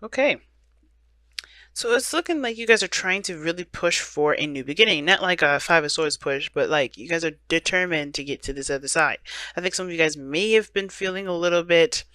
Okay. So it's looking like you guys are trying to really push for a new beginning. Not like a Five of Swords push, but like you guys are determined to get to this other side. I think some of you guys may have been feeling a little bit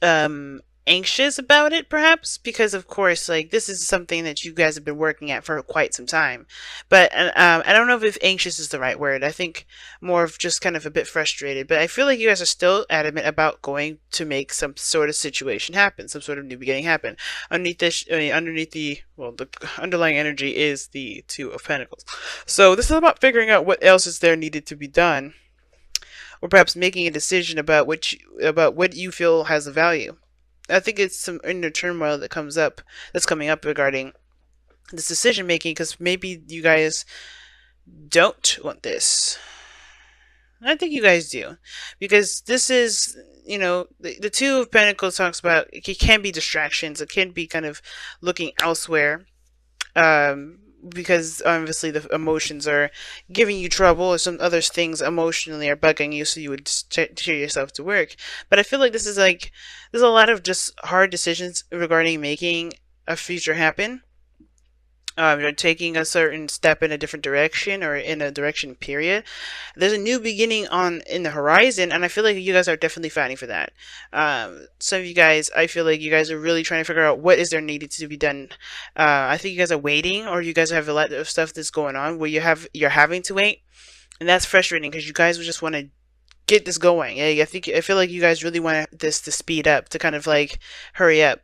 um anxious about it, perhaps because of course like this is something that you guys have been working at for quite some time. But I don't know if anxious is the right word. I think more of just kind of a bit frustrated, but I feel like you guys are still adamant about going to make some sort of situation happen, some sort of new beginning happen. Underneath this, I mean, underneath the, well, the underlying energy is the Two of Pentacles. So this is about figuring out what else is there needed to be done, or perhaps making a decision about about what you feel has a value. I think it's some inner turmoil that's coming up regarding this decision making, because maybe you guys don't want this. I think you guys do, because this is, the Two of Pentacles talks about it can be distractions. It can be kind of looking elsewhere, because obviously the emotions are giving you trouble, or some other things emotionally are bugging you, so you would tear yourself to work. But I feel like this is like there's a lot of just hard decisions regarding making a future happen. You're taking a certain step in a different direction, or in a direction period. There's a new beginning on in the horizon, and I feel like you guys are definitely fighting for that. Some of you guys, I feel like you guys are really trying to figure out what is there needed to be done. I think you guys are waiting, or you guys have a lot of stuff that's going on where you're having to wait, and that's frustrating because you guys would just want to get this going. Yeah, I feel like you guys really want this to speed up, to kind of like hurry up.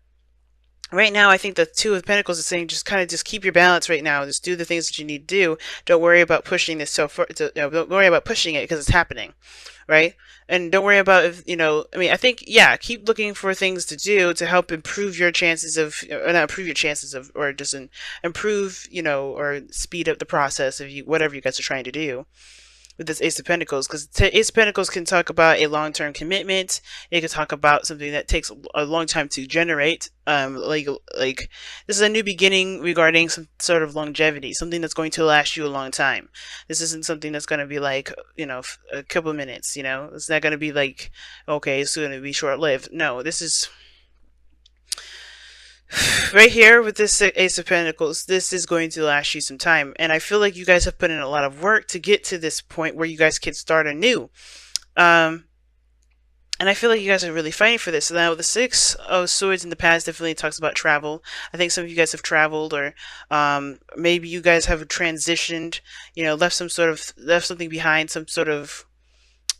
Right now, I think the Two of Pentacles is saying just kind of just keep your balance right now. Just do the things that you need to do. Don't worry about pushing this so far. Don't worry about pushing it because it's happening, right? And don't worry about if, I mean, I think, yeah, keep looking for things to do to help improve your chances of, or not improve your chances of, or just improve, or speed up the process of whatever you guys are trying to do with this Ace of Pentacles, because Ace of Pentacles can talk about a long-term commitment. It can talk about something that takes a long time to generate. Like this is a new beginning regarding some sort of longevity, something that's going to last you a long time. This isn't something that's going to be like, a couple of minutes. It's not going to be like, okay, it's going to be short-lived. No, this is right here with this Ace of Pentacles. This is going to last you some time, and I feel like you guys have put in a lot of work to get to this point where you guys can start anew. And I feel like you guys are really fighting for this. So now the Six of Swords in the past definitely talks about travel. I think some of you guys have traveled, or maybe you guys have transitioned, left something behind, some sort of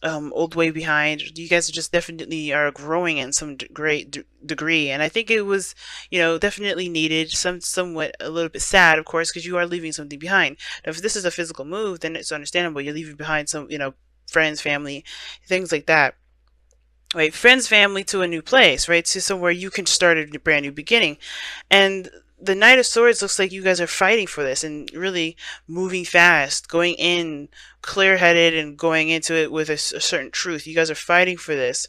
old way behind. You guys just definitely are growing in some great degree, and I think it was, definitely needed. Somewhat a little bit sad, of course, because you are leaving something behind. Now, if this is a physical move, then it's understandable. You're leaving behind some, friends, family, things like that. Right, friends, family, to a new place, right, to somewhere you can start a brand new beginning. And the Knight of Swords looks like you guys are fighting for this and really moving fast, going in clear-headed and going into it with a certain truth. You guys are fighting for this.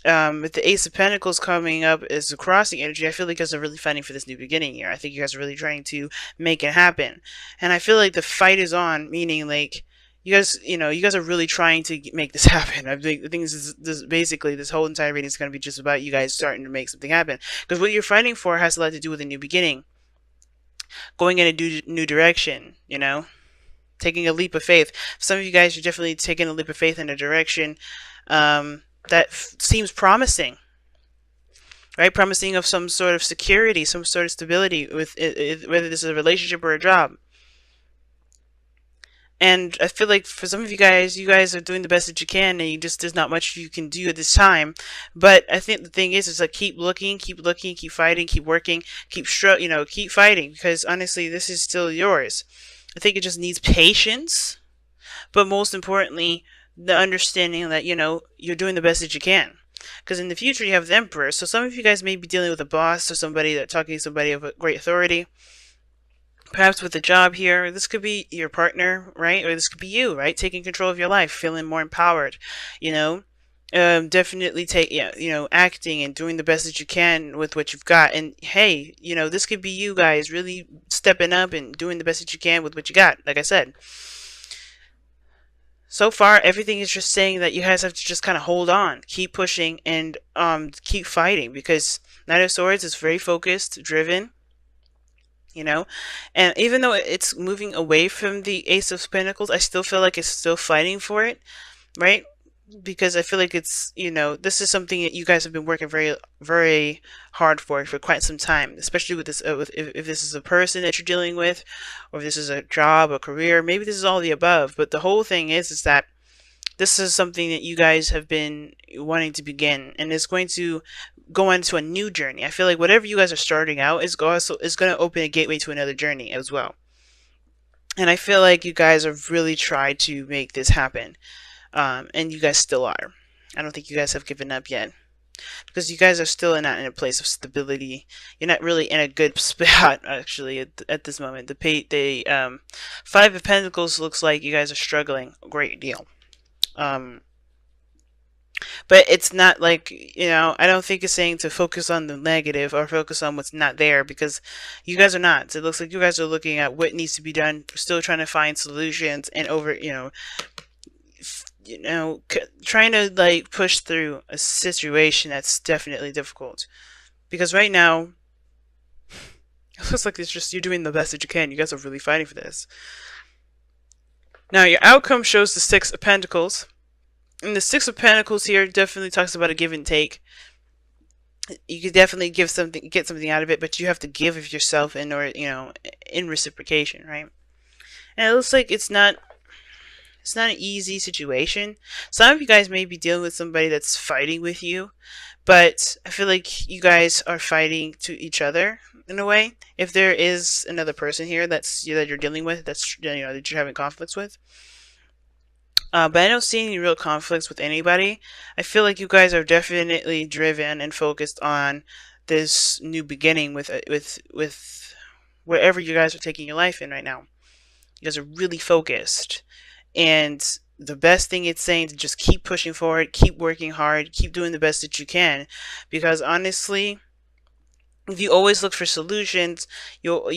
With the Ace of Pentacles coming up as the crossing energy, I feel like you guys are really fighting for this new beginning here. I think you guys are really trying to make it happen. And I feel like the fight is on, meaning like you guys are really trying to make this happen. I think this basically this whole entire reading is going to be just about you guys starting to make something happen. Because what you're fighting for has a lot to do with a new beginning, going in a new direction. Taking a leap of faith. Some of you guys are definitely taking a leap of faith in a direction that seems promising. Right, promising of some sort of security, some sort of stability with whether this is a relationship or a job. And I feel like for some of you guys are doing the best that you can, and there's not much you can do at this time. But I think the thing is like keep looking, keep fighting, keep working, keep fighting, because honestly, this is still yours. I think it just needs patience, but most importantly, the understanding that you're doing the best that you can. Because in the future, you have the Emperor. So some of you guys may be dealing with a boss, or talking to somebody of a great authority. Perhaps with a job here, this could be your partner, right? Or this could be you, right? Taking control of your life, feeling more empowered, definitely acting and doing the best that you can with what you've got. And hey, this could be you guys really stepping up and doing the best that you can with what you got, like I said. So far, everything is just saying that you guys have to just kind of hold on, keep pushing, and keep fighting, because Knight of Swords is very focused, driven, you know. And even though it's moving away from the Ace of Pentacles, I still feel like it's still fighting for it, right? Because I feel like it's, this is something that you guys have been working very, very hard for quite some time, especially with this, if this is a person that you're dealing with, or if this is a job, a career, maybe this is all the above. But the whole thing is that this is something that you guys have been wanting to begin, and it's going to go into a new journey. I feel like whatever you guys are starting out is going to open a gateway to another journey as well. And I feel like you guys have really tried to make this happen, and you guys still are. I don't think you guys have given up yet, because you guys are still not in a place of stability. You're not really in a good spot, actually, at this moment. The Five of Pentacles looks like you guys are struggling a great deal. But it's not like, I don't think it's saying to focus on the negative or focus on what's not there, because you guys are not. So it looks like you guys are looking at what needs to be done, still trying to find solutions, and trying to like push through a situation that's definitely difficult. Because right now, it looks like it's just you're doing the best that you can. You guys are really fighting for this. Now, your outcome shows the Six of Pentacles. And the Six of Pentacles here definitely talks about a give and take. You could definitely get something out of it, but you have to give of yourself in order, in reciprocation, right? And it looks like it's not an easy situation. Some of you guys may be dealing with somebody that's fighting with you, but I feel like you guys are fighting to each other in a way. If there is another person here that you're dealing with, that you're having conflicts with. But I don't see any real conflicts with anybody. I feel like you guys are definitely driven and focused on this new beginning with wherever you guys are taking your life in right now. You guys are really focused, and the best thing it's saying to just keep pushing forward, keep working hard, keep doing the best that you can, because honestly, if you always look for solutions, you'll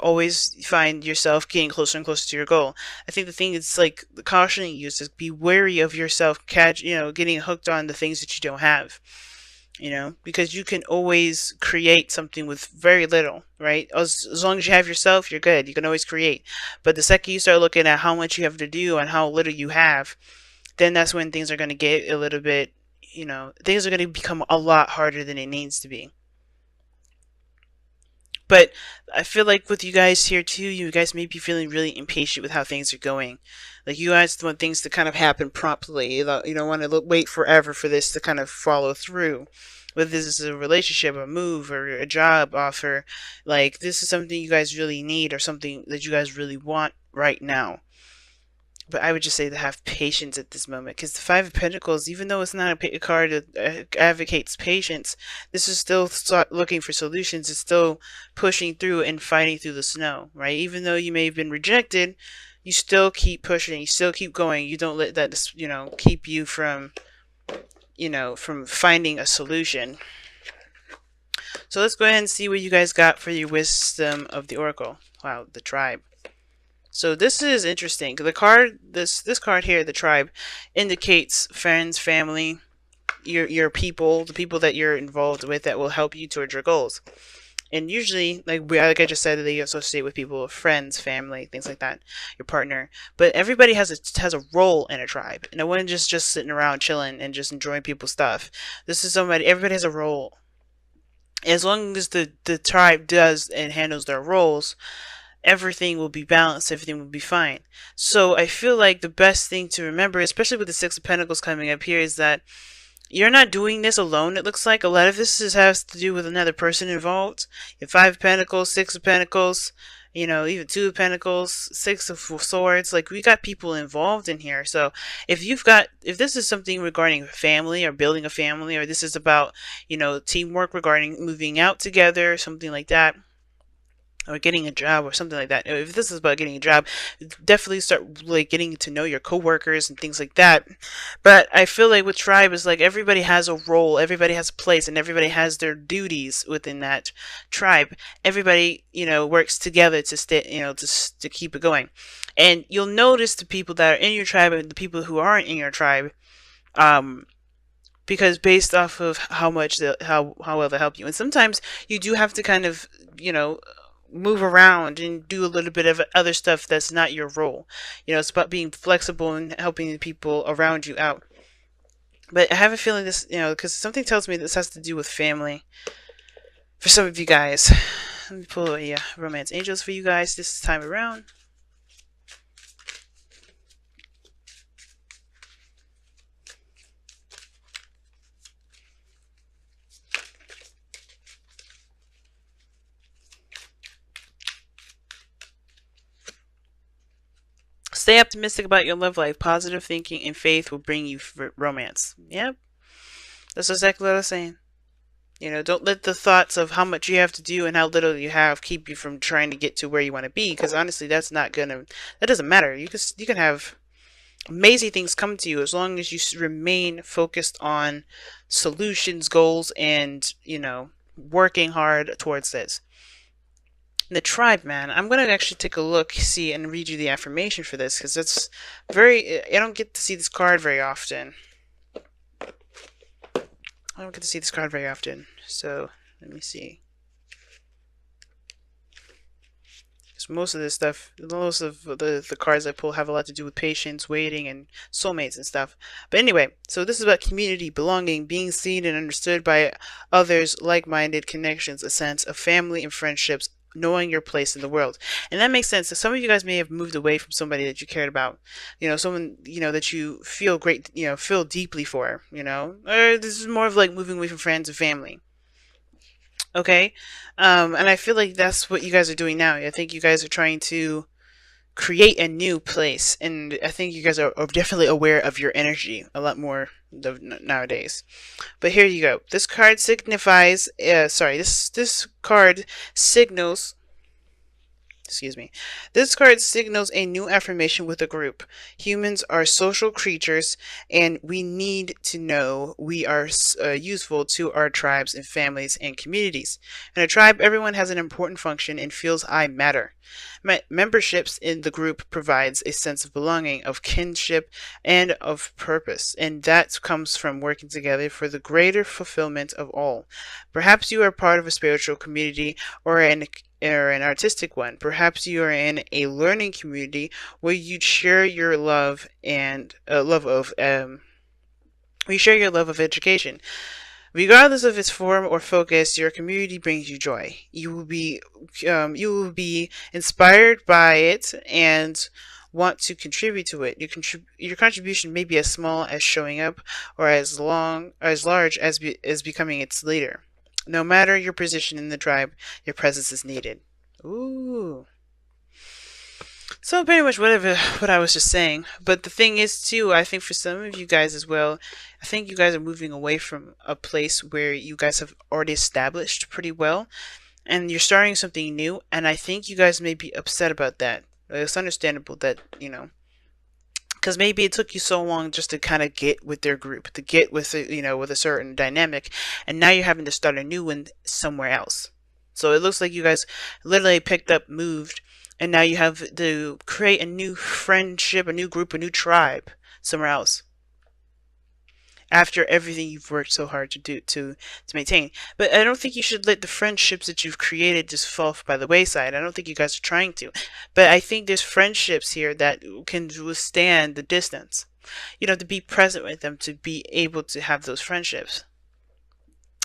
always find yourself getting closer and closer to your goal. I think the thing is, like, the cautioning you is be wary of yourself getting hooked on the things that you don't have. Because you can always create something with very little, right? As long as you have yourself, you're good. You can always create. But the second you start looking at how much you have to do and how little you have, then that's when things are going to get a little bit, things are going to become a lot harder than it needs to be. But I feel like with you guys here too, you guys may be feeling really impatient with how things are going. Like, you guys want things to kind of happen promptly. You don't want to wait forever for this to kind of follow through. Whether this is a relationship, a move, or a job offer, like, this is something you guys really need, or something that you guys really want right now. But I would just say to have patience at this moment, because the Five of Pentacles, even though it's not a card that advocates patience, this is still looking for solutions. It's still pushing through and fighting through the snow, right? Even though you may have been rejected, you still keep pushing. You still keep going. You don't let that, keep you from, from finding a solution. So let's go ahead and see what you guys got for your Wisdom of the Oracle. Wow, the Tribe. So this is interesting. The card, this card here, the Tribe, indicates friends, family, your people, the people that you're involved with that will help you towards your goals. And usually, like I just said, they associate with people, friends, family, things like that, your partner. But everybody has a role in a tribe. No one just sitting around chilling and just enjoying people's stuff. This is everybody has a role. As long as the tribe does and handles their roles, everything will be balanced, everything will be fine. So I feel like the best thing to remember, especially with the Six of Pentacles coming up here, is that you're not doing this alone. It looks like a lot of this has to do with another person involved. You have Five of Pentacles, Six of Pentacles, even Two of Pentacles, Six of Swords. Like, we got people involved in here. So if this is something regarding family or building a family, or this is about, teamwork regarding moving out together, something like that, or getting a job or something like that. If this is about getting a job, definitely start like getting to know your coworkers and things like that. But I feel like with tribe is like everybody has a role, everybody has a place, and everybody has their duties within that tribe. Everybody, works together to stay, to keep it going. And you'll notice the people that are in your tribe and the people who aren't in your tribe, um, because based off of how much how well they help you. And sometimes you do have to kind of, move around and do a little bit of other stuff that's not your role. It's about being flexible and helping the people around you out. But I have a feeling this, because something tells me this has to do with family for some of you guys. Let me pull a romance angels for you guys this time around. Stay optimistic about your love life. Positive thinking and faith will bring you romance. Yep, that's exactly what I was saying. Don't let the thoughts of how much you have to do and how little you have keep you from trying to get to where you want to be. Because honestly, that doesn't matter. You can have amazing things come to you as long as you remain focused on solutions, goals, and working hard towards this. The tribe, man. I'm gonna actually take a look, see, and read you the affirmation for this because it's I don't get to see this card very often. So let me see. Because most of this stuff, most of the cards I pull have a lot to do with patience, waiting, and soulmates and stuff. But anyway, so this is about community, belonging, being seen and understood by others, like-minded connections, a sense of family and friendships, knowing your place in the world. And that makes sense. So some of you guys may have moved away from somebody that you cared about, someone, that you feel great, feel deeply for, or this is more of like moving away from friends and family. Okay. And I feel like that's what you guys are doing now. I think you guys are trying to create a new place. And I think you guys are definitely aware of your energy a lot more nowadays. But here you go. This card signifies, this card signals, excuse me. This card signals a new affirmation with a group. Humans are social creatures, and we need to know we are useful to our tribes and families and communities. In a tribe, everyone has an important function and feels I matter. Memberships in the group provides a sense of belonging, of kinship, and of purpose, and that comes from working together for the greater fulfillment of all. Perhaps you are part of a spiritual community or an artistic one. Perhaps you are in a learning community where you share your love and we share your love of education. Regardless of its form or focus, your community brings you joy. You will be inspired by it and want to contribute to it. Your contribution may be as small as showing up, or as large as becoming its leader. No matter your position in the tribe, your presence is needed. Ooh. So pretty much what I was just saying. But the thing is too, I think for some of you guys as well, I think you guys are moving away from a place where you guys have already established pretty well, and you're starting something new, and I think you guys may be upset about that. It's understandable that, because maybe it took you so long just to kind of get with their group, to get with with a certain dynamic, and now you're having to start a new one somewhere else. So it looks like you guys literally picked up, moved, and now you have to create a new friendship, a new group, a new tribe somewhere else. After everything you've worked so hard to maintain. But I don't think you should let the friendships that you've created just fall by the wayside. I don't think you guys are trying to. But I think there's friendships here that can withstand the distance. You have to be present with them to be able to have those friendships.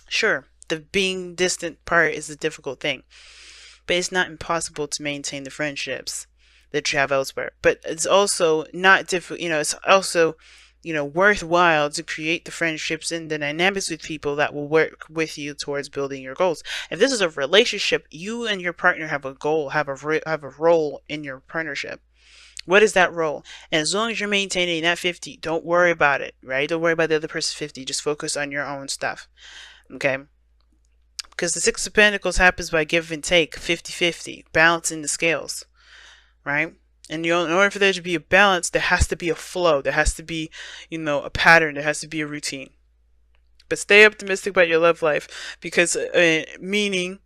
Sure, the being distant part is the difficult thing. But it's not impossible to maintain the friendships that you have elsewhere. But it's also not difficult, it's also, worthwhile to create the friendships and the dynamics with people that will work with you towards building your goals. If this is a relationship, you and your partner have a goal, have a role in your partnership. What is that role? And as long as you're maintaining that 50, don't worry about it, right? Don't worry about the other person's 50. Just focus on your own stuff, okay? because the Six of Pentacles happens by give and take, 50-50, balancing the scales, right? And in order for there to be a balance, there has to be a flow. There has to be, a pattern. There has to be a routine. But stay optimistic about your love life, because meaning,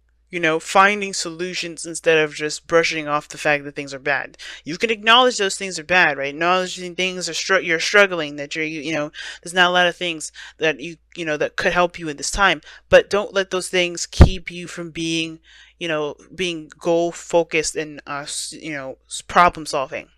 finding solutions instead of just brushing off the fact that things are bad. You can acknowledge those things are bad, right? Acknowledging things are you're struggling, that there's not a lot of things that that could help you in this time, but don't let those things keep you from being, being goal focused and problem solving.